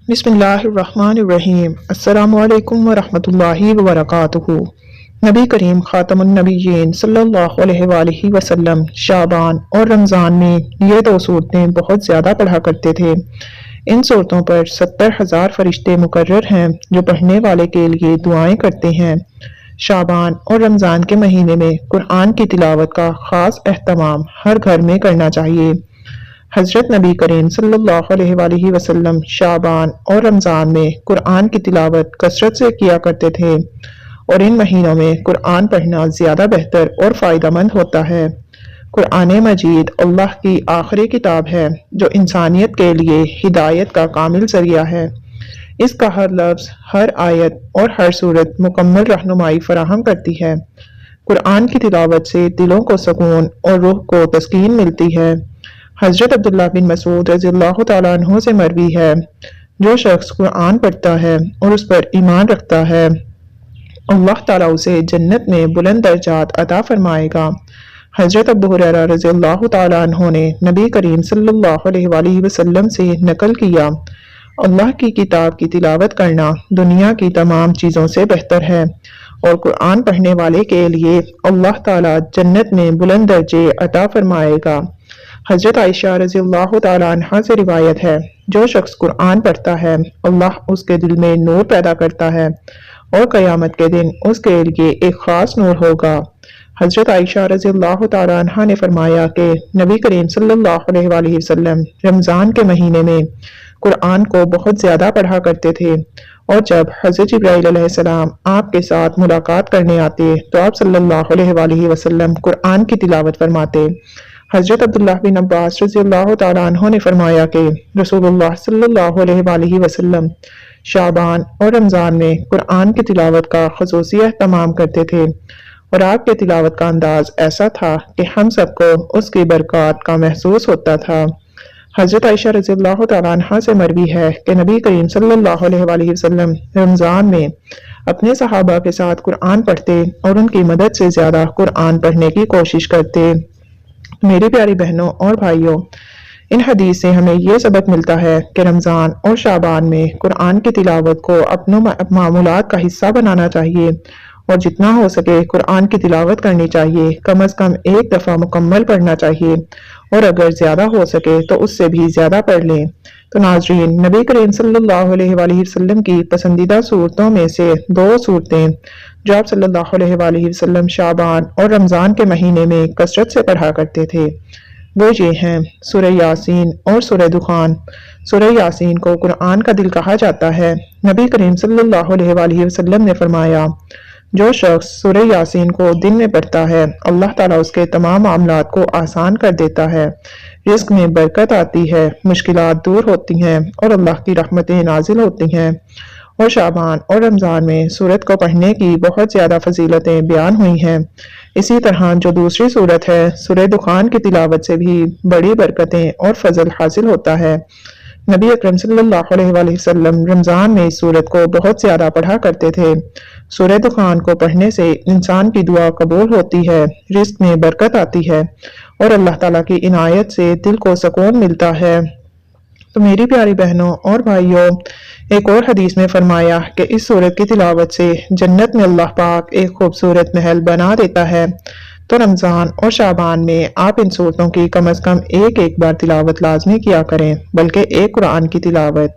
बिस्मिल्लाहिर्रहमानिर्रहीम। अस्सलामु अलैकुम वरहमतुल्लाहि वबरकातुहू। नबी करीम खातमुन नबिय्यीन सल्लल्लाहु अलैहि वसल्लम शाबान और रमज़ान में ये दो सूरतें बहुत ज़्यादा पढ़ा करते थे। इन सूरतों पर 70,000 फरिश्ते मुकर्रर हैं जो पढ़ने वाले के लिए दुआएं करते हैं। शाबान और रमज़ान के महीने में कुरान की तिलावत का ख़ास एहतमाम हर घर में करना चाहिए। हज़रत नबी करीम सल्लल्लाहु अलैहि वसल्लम शाबान और रमज़ान में कुरान की तिलावत कसरत से किया करते थे और इन महीनों में कुरान पढ़ना ज़्यादा बेहतर और फ़ायदेमंद होता है। कुरान मजीद अल्लाह की आखिरी किताब है जो इंसानियत के लिए हिदायत का कामिल ज़रिया है। इसका हर लफ्ज़, हर आयत और हर सूरत मुकम्मल रहनुमाई फराहम करती है। कुरान की तिलावत से दिलों को सुकून और रूह को तस्कीन मिलती है। हज़रत अब्दुल्लाह बिन मसूद रज़ियल्लाहु ताला अन्हु से मरवी है, जो शख्स कुरान पढ़ता है और उस पर ईमान रखता है, अल्लाह ताला उसे जन्नत में बुलंद दर्जात अता फरमाएगा। हज़रत अबू हुरैरा रज़ियल्लाहु ताला अन्हु ने नबी करीम सल्लल्लाहु अलैहि वसल्लम से नकल किया, अल्लाह की किताब की तिलावत करना दुनिया की तमाम चीज़ों से बेहतर है और कुरान पढ़ने वाले के लिए अल्लाह ताला जन्नत में बुलंद दर्जे अता फरमाएगा। हज़रत आयशा रज़ियल्लाहु ताला अन्हा से रिवायत है, जो शख्स कुरान पढ़ता है अल्लाह उसके दिल में नूर पैदा करता है और क़यामत के दिन उसके लिए एक ख़ास नूर होगा। हज़रत आयशा रज़ियल्लाहु ताला अन्हा ने फरमाया कि नबी करीम सल्लल्लाहु अलैहि वसल्लम रमज़ान के महीने में कुरान को बहुत ज़्यादा पढ़ा करते थे और जब हज़रत जिब्राईल अलैहिस्सलाम आपके साथ मुलाकात करने आते तो आप सल्लल्लाहु अलैहि वसल्लम कुरान की तिलावत फरमाते। हज़रत अब्दुल्लाह बिन अब्बास रज़ियल्लाहु ताला अन्हु ने फरमाया कि रसूलुल्लाह सल्लल्लाहु अलैहि वसल्लम शाबान और रमज़ान में कुरान की तिलावत का ख़ुसूसी एहतमाम करते थे और आपके तिलावत का अंदाज ऐसा था कि हम सबको उसकी बरकत का महसूस होता था। हज़रत आयशा रज़ियल्लाहु ताला अन्हा से मरवी है कि नबी करीम सल्लल्लाहु अलैहि वसल्लम रमज़ान में अपने सहाबा के साथ कुरान पढ़ते और उनकी मदद से ज़्यादा कुरान पढ़ने की कोशिश करते। मेरी प्यारी बहनों और भाइयों, इन हदीस से हमें ये सबक मिलता है कि रमज़ान और शाबान में कुरान की तिलावत को अपनों मामूलात का हिस्सा बनाना चाहिए और जितना हो सके कुरान की तिलावत करनी चाहिए। कम अज़ कम एक दफ़ा मुकम्मल पढ़ना चाहिए और अगर ज़्यादा हो सके तो उससे भी ज़्यादा पढ़ लें। तो नाज़रीन, नबी करीम सल्लल्लाहु अलैहि वसल्लम की पसंदीदा सूरतों में से दो सूरतें जो आप सल्लल्लाहु अलैहि वसल्लम शाबान और रमज़ान के महीने में कसरत से पढ़ा करते थे, वो ये हैं सूरह यासीन और सूरह दुखान। सूरह यासीन को कुरान का दिल कहा जाता है। नबी करीम सल्लल्लाहु अलैहि वसल्लम ने फरमाया, जो शख्स सूरह यासीन को दिन में पढ़ता है अल्लाह ताला उसके तमाम मामलात को आसान कर देता है, रिज़्क़ में बरकत आती है, मुश्किलात दूर होती हैं और अल्लाह की रहमतें नाजिल होती हैं। और शाबान और रमज़ान में सूरत को पढ़ने की बहुत ज़्यादा फजीलतें बयान हुई हैं। इसी तरह जो दूसरी सूरत है सूरह दुखान की तिलावत से भी बड़ी बरकतें और फजल हासिल होता है। नबी अकरम सल्लल्लाहु अलैहि वसल्लम रमज़ान में इस सूरत को बहुत ज़्यादा पढ़ा करते थे। सूरह दुखान को पढ़ने से इंसान की दुआ कबूल होती है, रिज़्क़ में बरकत आती है और अल्लाह ताला की इनायत से दिल को सुकून मिलता है। तो मेरी प्यारी बहनों और भाइयों, एक और हदीस में फरमाया कि इस सूरत की तिलावत से जन्नत में अल्लाह पाक एक खूबसूरत महल बना देता है। तो रमज़ान और शाबान में आप इन सूरतों की कम अज़ कम एक बार तिलावत लाजमी किया करें, बल्कि एक कुरान की तिलावत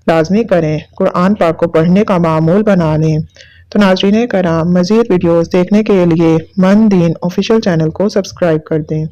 लाजमी करें। कुरान पाक को पढ़ने का मामूल बना लें। तो नाज़रीन कराम, मज़ीद वीडियोज़ देखने के लिए मन दीन ऑफिशियल चैनल को सब्सक्राइब कर दें।